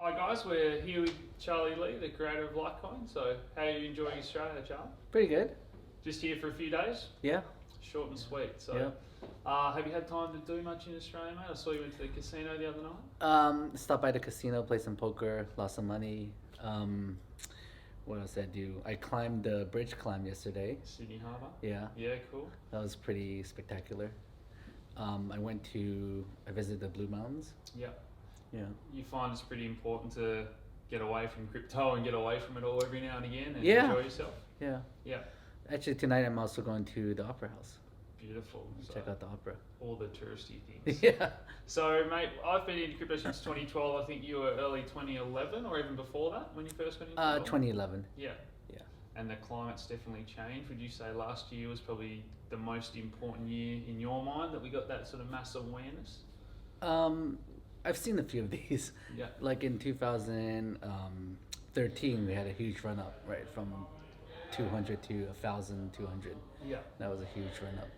Hi guys, we're here with Charlie Lee, the creator of Litecoin. So, how are you enjoying Australia, Charlie? Pretty good. Just here for a few days, Yeah. short and sweet. So, Yeah. have you had time to do much in Australia, mate? I saw you went to the casino the other night. Stopped by the casino, played some poker, lost some money. What else did I do? I climbed the bridge climb yesterday. Sydney Harbour. Yeah, Yeah, cool. that was pretty spectacular. I visited the Blue Mountains. Yeah. Yeah. You find it's pretty important to get away from crypto and get away from it all every now and again and Yeah. enjoy yourself. Yeah. Yeah. Actually, tonight I'm also going to the Opera House. Beautiful. So, Check out the opera. all the touristy things. Yeah. So, mate, I've been into crypto since 2012. I think you were early 2011 or even before that when you first got into it? 2011. Yeah. Yeah. And the climate's definitely changed. Would you say last year was probably the most important year in your mind that we got that sort of mass awareness? I've seen a few of these. Yeah. Like in 2013, we had a huge run up, right, from 200 to 1,200. Yeah. That was a huge run up.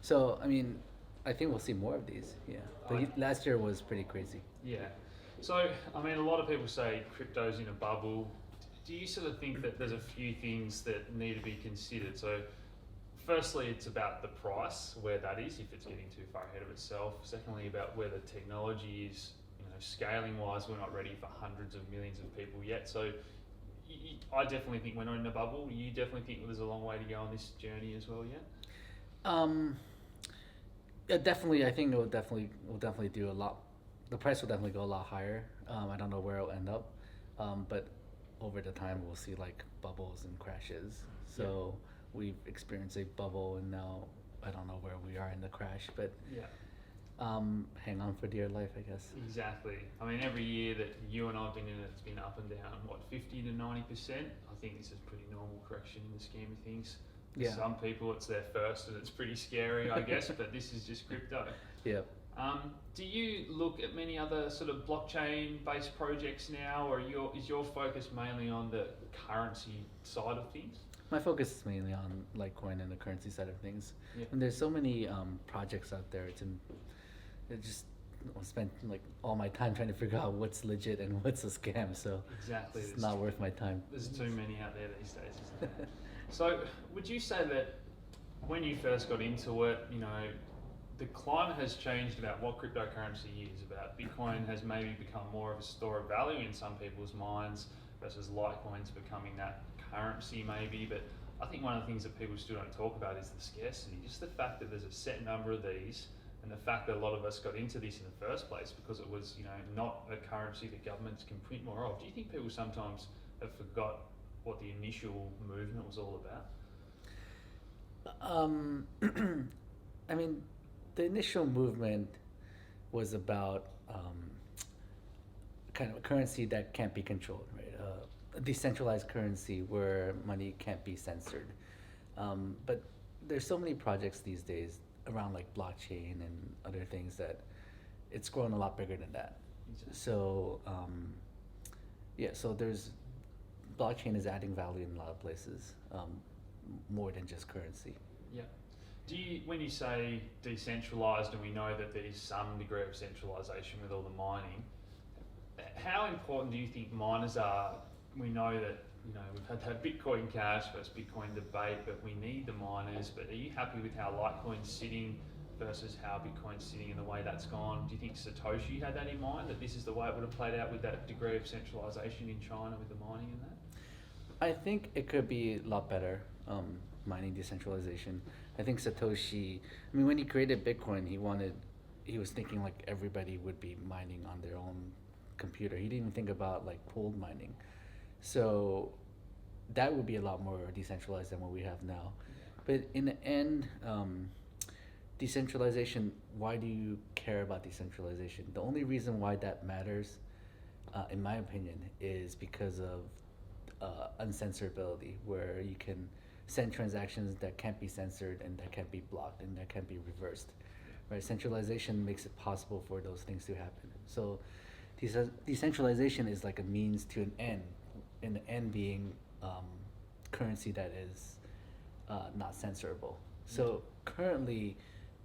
So, I mean, I think we'll see more of these. Yeah. But last year was pretty crazy. Yeah. So, I mean, a lot of people say crypto's in a bubble. Do you sort of think that there's a few things that need to be considered? So, firstly, it's about the price, where that is, if it's getting too far ahead of itself. Secondly, about where the technology is, scaling wise, we're not ready for hundreds of millions of people yet. So, I definitely think we're not in a bubble. You definitely think there's a long way to go on this journey as well yet? Yeah, definitely. I think we'll definitely do a lot. The price will definitely go a lot higher. I don't know where it'll end up, but over the time we'll see like bubbles and crashes. So we've experienced a bubble, and now I don't know where we are in the crash, but Yeah. hang on for dear life, I guess. Exactly. I mean, every year that you and I've been in it, it's been up and down, 50 to 90%? I think this is pretty normal correction in the scheme of things. For Yeah. some people, it's their first and it's pretty scary, I guess, but this is just crypto. Yeah. Do you look at many other sort of blockchain-based projects now, or is your focus mainly on the currency side of things? My focus is mainly on Litecoin and the currency side of things. Yeah. And there's so many projects out there. I'll spend like all my time trying to figure out what's legit and what's a scam. So Exactly. it's not worth my time. There's too many out there these days, isn't there? So, would you say that when you first got into it, the climate has changed about what cryptocurrency is, about Bitcoin has maybe become more of a store of value in some people's minds versus Litecoin's becoming that currency maybe, but I think one of the things that people still don't talk about is the scarcity, just the fact that there's a set number of these and the fact that a lot of us got into this in the first place because it was, not a currency that governments can print more of. Do you think people sometimes have forgot what the initial movement was all about? I mean, the initial movement was about kind of a currency that can't be controlled, right? A decentralized currency where money can't be censored. But there's so many projects these days around like blockchain and other things that it's grown a lot bigger than that. Exactly. So so there's blockchain is adding value in a lot of places, more than just currency. Yeah. When you say decentralized, and we know that there's some degree of centralization with all the mining, how important do you think miners are? We know that we've had that Bitcoin Cash versus Bitcoin debate, but we need the miners. But are you happy with how Litecoin's sitting versus how Bitcoin's sitting and the way that's gone? Do you think Satoshi had that in mind, that this is the way it would have played out with that degree of centralization in China with the mining and that? I think it could be a lot better, mining decentralization. I think Satoshi, when he created Bitcoin, he was thinking like everybody would be mining on their own computer. He didn't even think about like pooled mining. So that would be a lot more decentralized than what we have now. But in the end, decentralization, why do you care about decentralization? The only reason why that matters, in my opinion, is because of uncensorability, where you can send transactions that can't be censored and that can't be blocked and that can't be reversed. Right? Centralization makes it possible for those things to happen. So decentralization is like a means to an end, and the end being currency that is not censorable. So currently,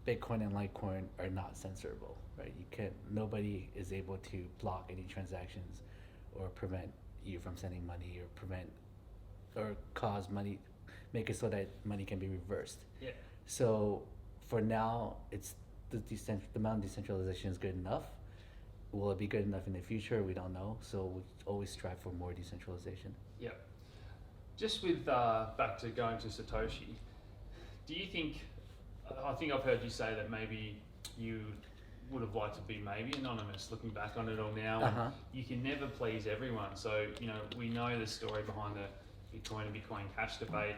Bitcoin and Litecoin are not censorable, right? Nobody is able to block any transactions or prevent you from sending money, or prevent or cause money, make it so that money can be reversed. Yeah. So for now, it's the amount of decentralization is good enough. Will it be good enough in the future? We don't know. So we always strive for more decentralization. Yeah. Just with back to going to Satoshi, do you think? I think I've heard you say that maybe you would have liked to be maybe anonymous. Looking back on it all now, and you can never please everyone. So we know the story behind the Bitcoin and Bitcoin Cash debate.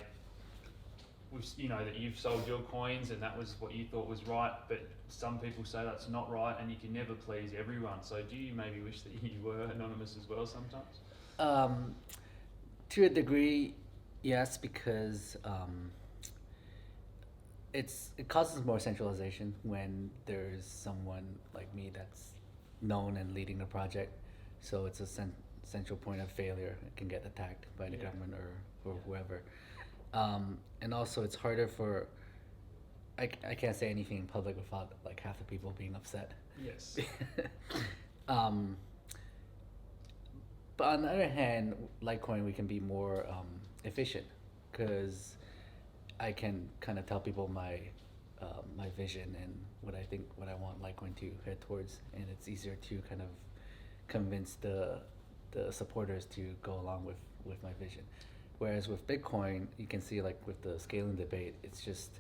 That you've sold your coins and that was what you thought was right, but some people say that's not right, and you can never please everyone. So do you maybe wish that you were anonymous as well sometimes? To a degree, yes, because it causes more centralization when there's someone like me that's known and leading the project. So it's a central point of failure. It can get attacked by the government or whoever. And also it's harder for, I can't say anything in public without like half the people being upset. Yes. But on the other hand, Litecoin, we can be more efficient, because I can kind of tell people my vision and what I want Litecoin to head towards, and it's easier to kind of convince the supporters to go along with my vision. Whereas with Bitcoin, you can see like with the scaling debate, it's just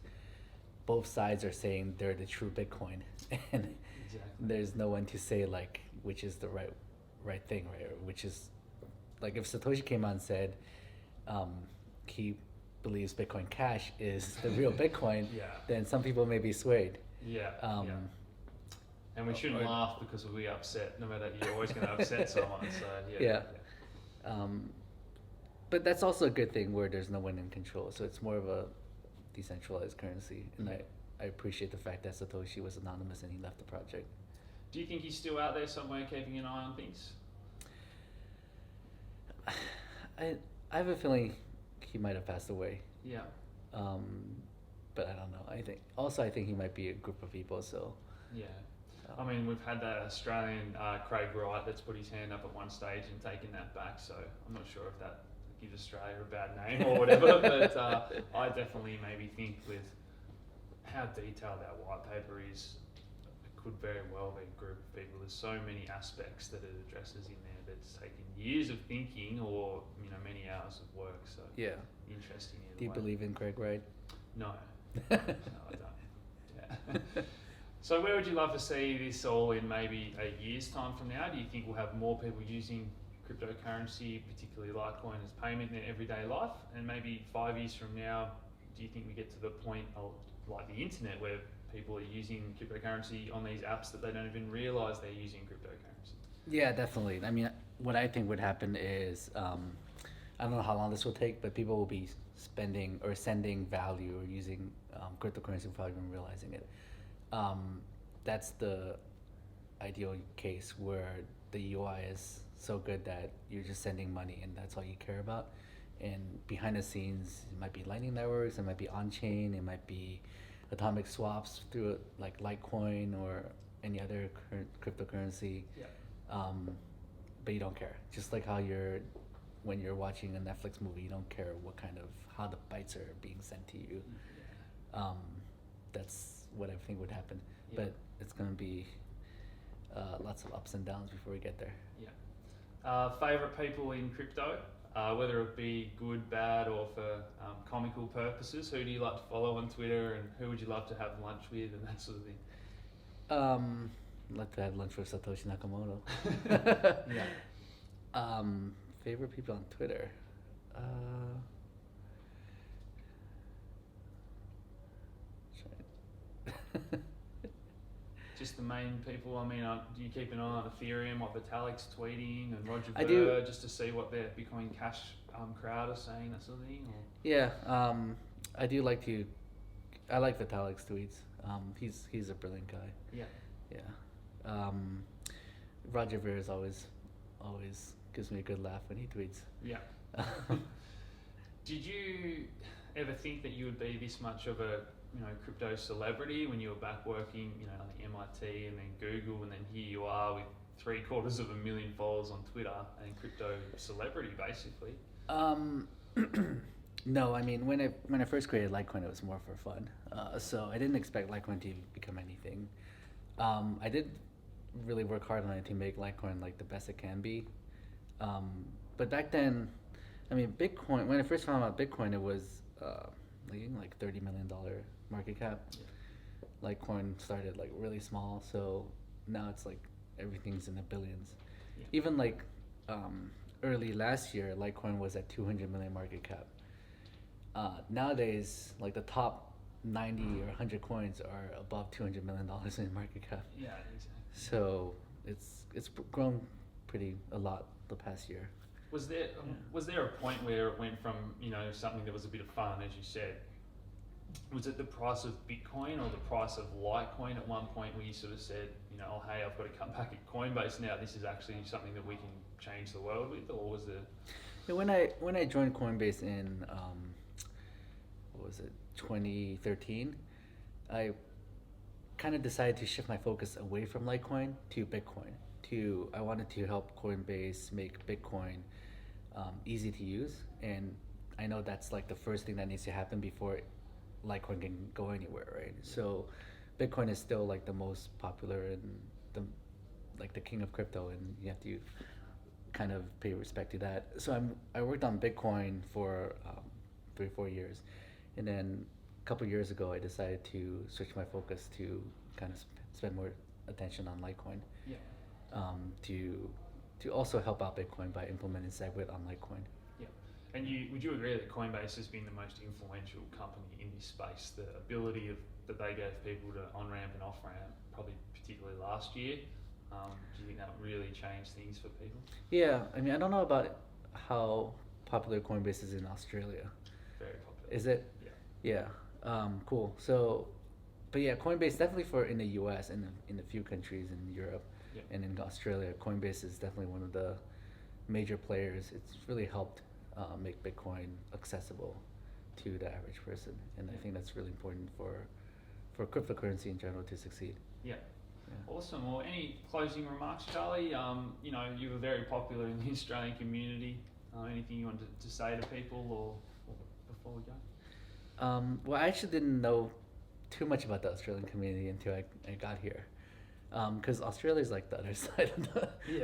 both sides are saying they're the true Bitcoin, and there's no one to say like which is the right thing, right? Or which is, like, if Satoshi came out and said he believes Bitcoin Cash is the real Bitcoin, then some people may be swayed. And we shouldn't laugh because we'll be upset. No matter, you're always going to upset someone. So But that's also a good thing where there's no one in control. So it's more of a decentralized currency, and I appreciate the fact that Satoshi was anonymous and he left the project. Do you think he's still out there somewhere keeping an eye on things? I have a feeling he might have passed away. Yeah. But I don't know. I think he might be a group of people. So. Yeah. I mean, we've had that Australian Craig Wright that's put his hand up at one stage and taken that back. So I'm not sure if that gives Australia a bad name or whatever. But I definitely maybe think with how detailed that white paper is, it could very well be a group of people. There's so many aspects that it addresses in there that's taken years of thinking or many hours of work. So interesting. Do you believe in Craig Wright? No. No, I don't. Yeah. So where would you love to see this all in maybe a year's time from now? Do you think we'll have more people using cryptocurrency, particularly Litecoin, as payment in their everyday life? And maybe 5 years from now, do you think we get to the point of like the internet where people are using cryptocurrency on these apps that they don't even realize they're using cryptocurrency? Yeah, definitely. I mean, what I think would happen is, I don't know how long this will take, but people will be spending or sending value or using cryptocurrency without even realizing it. That's the ideal case where the UI is so good that you're just sending money and that's all you care about. And behind the scenes, it might be Lightning networks, it might be on-chain, it might be atomic swaps through like Litecoin or any other cryptocurrency. But you don't care. Just like how when you're watching a Netflix movie, you don't care how the bytes are being sent to you. That's what I think would happen. But it's going to be lots of ups and downs before we get there. Favorite people in crypto, whether it be good, bad, or for comical purposes. Who do you like to follow on Twitter, and who would you love to have lunch with, and that sort of thing? I'd like to have lunch with Satoshi Nakamoto. Favorite people on Twitter. Just the main people. I mean, do you keep an eye on Ethereum, what Vitalik's tweeting, and Roger I Ver, do. just to see what their Bitcoin Cash crowd is saying, that sort of thing? Or? Yeah, I do like to. I like Vitalik's tweets. He's a brilliant guy. Yeah. Roger Ver is always gives me a good laugh when he tweets. Yeah. Did you ever think that you would be this much of a crypto celebrity when you were back working, like MIT and then Google, and then here you are with $750,000 followers on Twitter and crypto celebrity, basically. No, I mean when I first created Litecoin, it was more for fun. So I didn't expect Litecoin to become anything. I did really work hard on it to make Litecoin like the best it can be. But back then, I mean Bitcoin. When I first found out Bitcoin, it was like $30 million market cap. Yeah. Litecoin started like really small, so now it's like everything's in the billions. Yeah. Even like early last year, Litecoin was at 200 million market cap. Nowadays, like the top 90 or 100 coins are above $200 million in market cap. Yeah, exactly. So it's grown pretty a lot the past year. Was there a point where it went from, you know, something that was a bit of fun, as you said? Was it the price of Bitcoin or the price of Litecoin at one point where you sort of said, you know, oh, hey, I've got to come back at Coinbase now. This is actually something that we can change the world with, or was it? Yeah, when I joined Coinbase in what was it, 2013, I kind of decided to shift my focus away from Litecoin to Bitcoin. I wanted to help Coinbase make Bitcoin easy to use, and I know that's like the first thing that needs to happen before Litecoin can go anywhere, right? So Bitcoin is still like the most popular and the king of crypto, and you have to kind of pay respect to that. So I worked on Bitcoin for 3 or 4 years, and then a couple years ago I decided to switch my focus to kind of spend more attention on Litecoin. Yeah. To also help out Bitcoin by implementing SegWit on Litecoin. Yeah. And would you agree that Coinbase has been the most influential company in this space? The ability that they gave people to on-ramp and off-ramp, probably particularly last year. Do you think that really changed things for people? Yeah, I mean, I don't know about how popular Coinbase is in Australia. Very popular. Is it? Yeah. Yeah. Cool. So, but yeah, Coinbase definitely for in the U.S. and in a few countries in Europe. Yeah. And in Australia, Coinbase is definitely one of the major players. It's really helped make Bitcoin accessible to the average person, and I think that's really important for cryptocurrency in general to succeed. Yeah. Yeah. Awesome. Well, any closing remarks, Charlie? You know, you were very popular in the Australian community. Anything you wanted to say to people, or before we go? Well, I actually didn't know too much about the Australian community until I got here. Because Australia is like the other side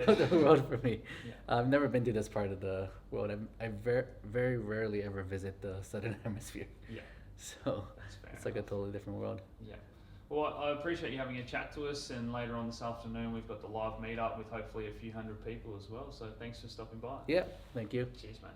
of the world for me. Yeah. I've never been to this part of the world. I very rarely ever visit the southern hemisphere. Yeah. So it's like a totally different world. Yeah. Well, I appreciate you having a chat to us, and later on this afternoon we've got the live meetup with hopefully a few hundred people as well. So thanks for stopping by. Yeah, thank you. Cheers, mate.